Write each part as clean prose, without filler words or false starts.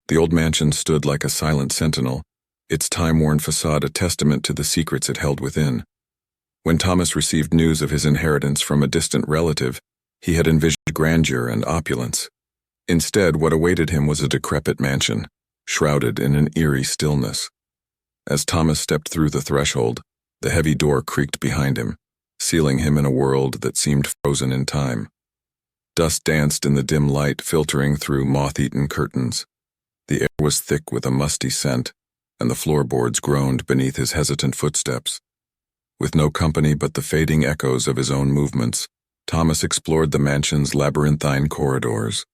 The old mansion stood like a silent sentinel, its time-worn facade a testament to the secrets it held within. When Thomas received news of his inheritance from a distant relative, he had envisioned grandeur and opulence. Instead, what awaited him was a decrepit mansion, shrouded in an eerie stillness. As Thomas stepped through the threshold, the heavy door creaked behind him, sealing him in a world that seemed frozen in time. Dust danced in the dim light filtering through moth-eaten curtains. The air was thick with a musty scent, and the floorboards groaned beneath his hesitant footsteps. With no company but the fading echoes of his own movements, Thomas explored the mansion's labyrinthine corridors.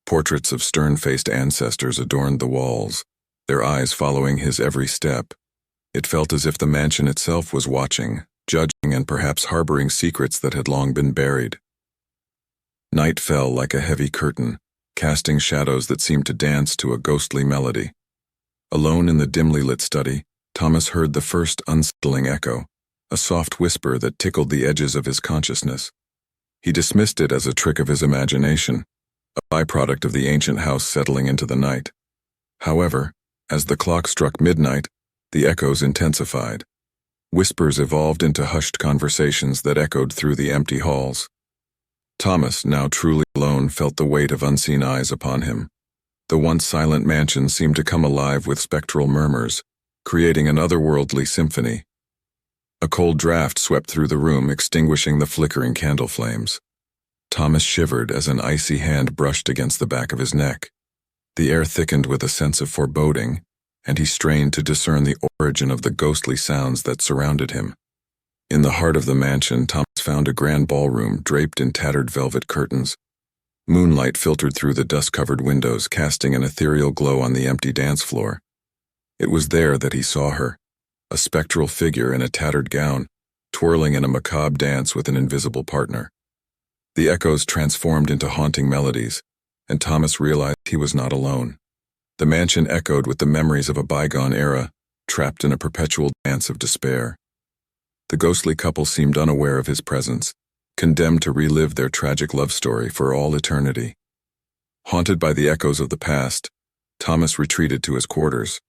Portraits of stern-faced ancestors adorned the walls, their eyes following his every step. It felt as if the mansion itself was watching, judging, and perhaps harboring secrets that had long been buried. Night fell like a heavy curtain, casting shadows that seemed to dance to a ghostly melody. Alone in the dimly lit study, Thomas heard the first unsettling echo, a soft whisper that tickled the edges of his consciousness. He dismissed it as a trick of his imagination, a byproduct of the ancient house settling into the night. However, as the clock struck midnight, the echoes intensified. Whispers evolved into hushed conversations that echoed through the empty halls. Thomas, now truly alone, felt the weight of unseen eyes upon him. The once silent mansion seemed to come alive with spectral murmurs, creating an otherworldly symphony. A cold draft swept through the room, extinguishing the flickering candle flames. Thomas shivered as an icy hand brushed against the back of his neck. The air thickened with a sense of foreboding, and he strained to discern the origin of the ghostly sounds that surrounded him. In the heart of the mansion, Thomas found a grand ballroom draped in tattered velvet curtains. Moonlight filtered through the dust-covered windows, casting an ethereal glow on the empty dance floor. It was there that he saw her, a spectral figure in a tattered gown, twirling in a macabre dance with an invisible partner. The echoes transformed into haunting melodies, and Thomas realized he was not alone. The mansion echoed with the memories of a bygone era, trapped in a perpetual dance of despair. The ghostly couple seemed unaware of his presence, condemned to relive their tragic love story for all eternity. Haunted by the echoes of the past, Thomas retreated to his quarters.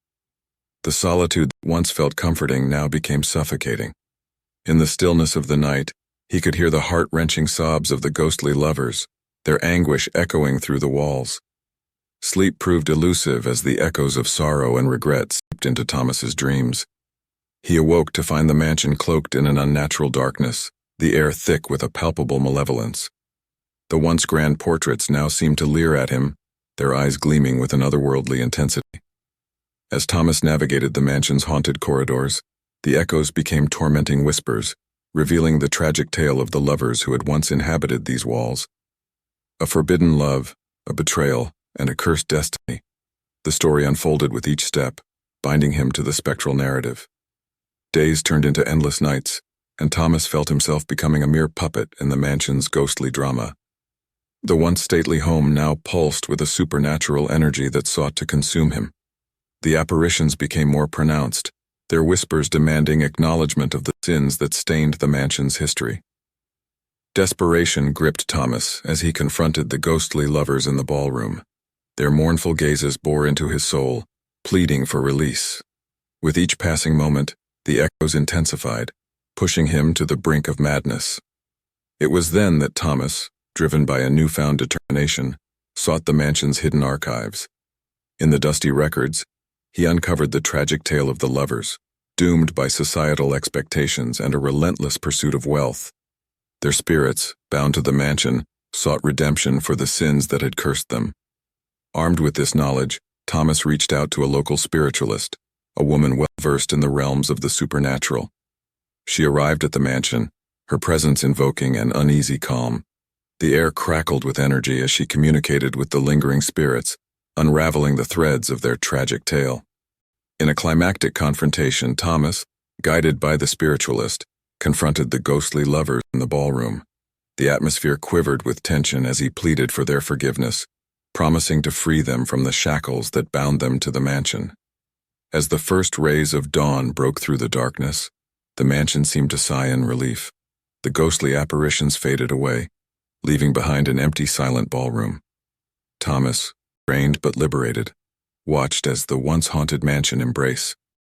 The solitude that once felt comforting now became suffocating. In the stillness of the night, he could hear the heart-wrenching sobs of the ghostly lovers, their anguish echoing through the walls. Sleep proved elusive as the echoes of sorrow and regret seeped into Thomas's dreams. He awoke to find the mansion cloaked in an unnatural darkness, the air thick with a palpable malevolence. The once grand portraits now seemed to leer at him, their eyes gleaming with an otherworldly intensity. As Thomas navigated the mansion's haunted corridors, the echoes became tormenting whispers, revealing the tragic tale of the lovers who had once inhabited these walls. A forbidden love, a betrayal, and a cursed destiny. The story unfolded with each step, binding him to the spectral narrative. Days turned into endless nights, and Thomas felt himself becoming a mere puppet in the mansion's ghostly drama. The once stately home now pulsed with a supernatural energy that sought to consume him. The apparitions became more pronounced, their whispers demanding acknowledgement of the sins that stained the mansion's history. Desperation gripped Thomas as he confronted the ghostly lovers in the ballroom. Their mournful gazes bore into his soul, pleading for release. With each passing moment, the echoes intensified, pushing him to the brink of madness. It was then that Thomas, driven by a newfound determination, sought the mansion's hidden archives. In the dusty records, he uncovered the tragic tale of the lovers, doomed by societal expectations and a relentless pursuit of wealth. Their spirits, bound to the mansion, sought redemption for the sins that had cursed them. Armed with this knowledge, Thomas reached out to a local spiritualist, a woman well-versed in the realms of the supernatural. She arrived at the mansion, her presence invoking an uneasy calm. The air crackled with energy as she communicated with the lingering spirits, unraveling the threads of their tragic tale. In a climactic confrontation, Thomas, guided by the spiritualist, confronted the ghostly lovers in the ballroom. The atmosphere quivered with tension as he pleaded for their forgiveness, promising to free them from the shackles that bound them to the mansion. As the first rays of dawn broke through the darkness, the mansion seemed to sigh in relief. The ghostly apparitions faded away, leaving behind an empty, silent ballroom. Thomas, drained but liberated, watched as the once haunted mansion embrace.